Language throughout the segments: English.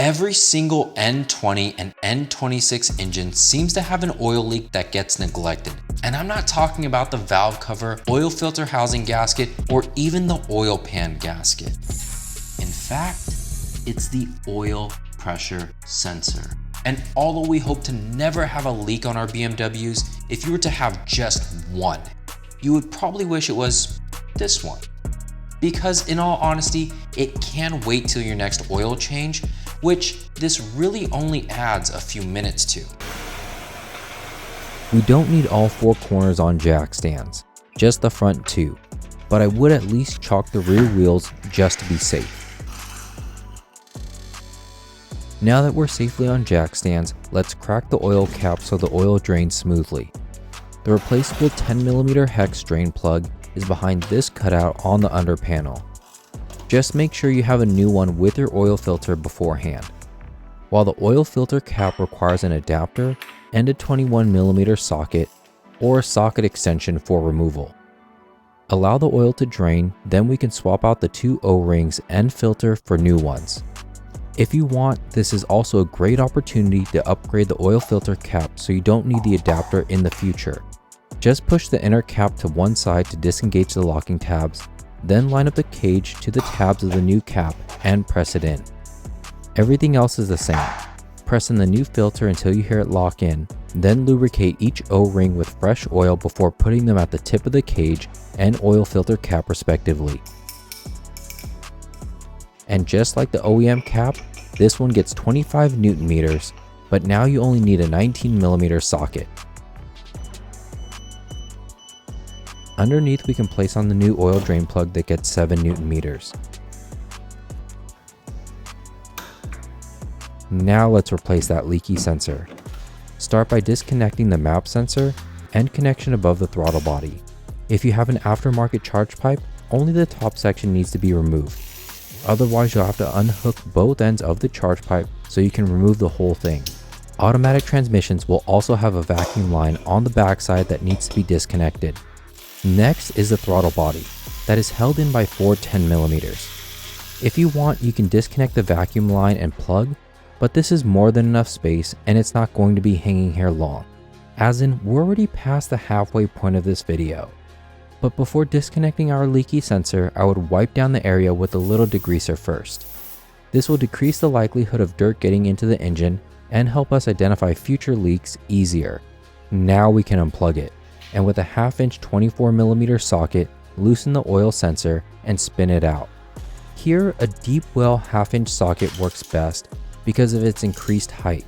Every single N20 and N26 engine seems to have an oil leak that gets neglected. And I'm not talking about the valve cover, oil filter housing gasket, or even the oil pan gasket. In fact, it's the oil pressure sensor. And although we hope to never have a leak on our BMWs, if you were to have just one, you would probably wish it was this one. Because in all honesty, it can wait till your next oil change, which this really only adds a few minutes to. We don't need all four corners on jack stands, just the front two, but I would at least chalk the rear wheels just to be safe. Now that we're safely on jack stands, let's crack the oil cap so the oil drains smoothly. The replaceable 10mm hex drain plug is behind this cutout on the under panel. Just make sure you have a new one with your oil filter beforehand. While the oil filter cap requires an adapter and a 21mm socket or a socket extension for removal. Allow the oil to drain, then we can swap out the two O-rings and filter for new ones. If you want, this is also a great opportunity to upgrade the oil filter cap so you don't need the adapter in the future. Just push the inner cap to one side to disengage the locking tabs, then line up the cage to the tabs of the new cap and press it in. Everything else is the same. Press in the new filter until you hear it lock in, then lubricate each O-ring with fresh oil before putting them at the tip of the cage and oil filter cap respectively. And just like the OEM cap, this one gets 25 Newton meters, but now you only need a 19mm socket. Underneath we can place on the new oil drain plug that gets 7 Newton meters. Now let's replace that leaky sensor. Start by disconnecting the map sensor and connection above the throttle body. If you have an aftermarket charge pipe, only the top section needs to be removed. Otherwise you'll have to unhook both ends of the charge pipe so you can remove the whole thing. Automatic transmissions will also have a vacuum line on the backside that needs to be disconnected. Next is the throttle body that is held in by four 10mm. If you want, you can disconnect the vacuum line and plug, but this is more than enough space and it's not going to be hanging here long. As in, we're already past the halfway point of this video. But before disconnecting our leaky sensor, I would wipe down the area with a little degreaser first. This will decrease the likelihood of dirt getting into the engine and help us identify future leaks easier. Now we can unplug it, and with a 1/2" 24mm socket, loosen the oil sensor and spin it out. Here, a deep well 1/2" socket works best because of its increased height.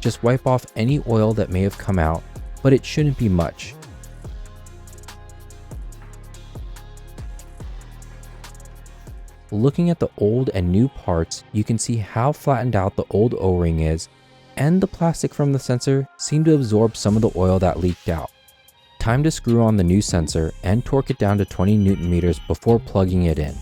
Just wipe off any oil that may have come out, but it shouldn't be much. Looking at the old and new parts, you can see how flattened out the old O-ring is, and the plastic from the sensor seemed to absorb some of the oil that leaked out. Time to screw on the new sensor and torque it down to 20 Newton meters before plugging it in.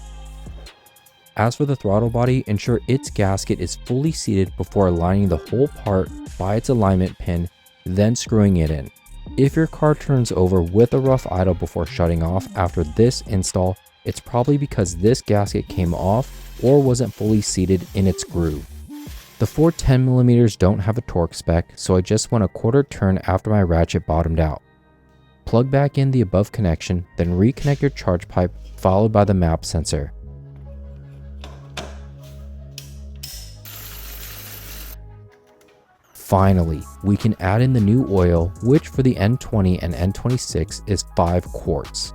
As for the throttle body, ensure its gasket is fully seated before aligning the whole part by its alignment pin, then screwing it in. If your car turns over with a rough idle before shutting off after this install, it's probably because this gasket came off or wasn't fully seated in its groove. The four 10mm don't have a torque spec, so I just went a quarter turn after my ratchet bottomed out. Plug back in the above connection, then reconnect your charge pipe followed by the map sensor. Finally, we can add in the new oil, which for the N20 and N26 is 5 quarts.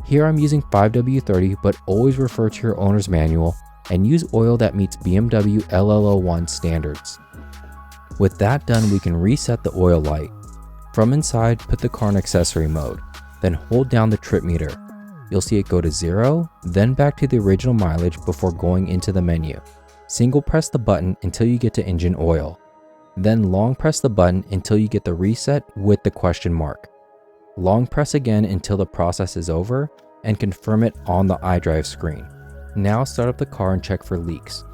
Here I'm using 5W30, but always refer to your owner's manual and use oil that meets BMW LL01 standards. With that done, we can reset the oil light. From inside, put the car in accessory mode, then hold down the trip meter. You'll see it go to 0, then back to the original mileage before going into the menu. Single press the button until you get to engine oil. Then long press the button until you get the reset with the question mark. Long press again until the process is over and confirm it on the iDrive screen. Now start up the car and check for leaks.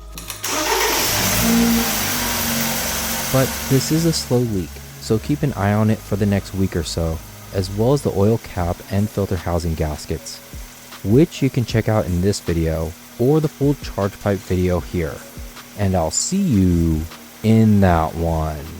But this is a slow leak, so keep an eye on it for the next week or so, as well as the oil cap and filter housing gaskets, which you can check out in this video or the full charge pipe video here. and I'll see you in that one.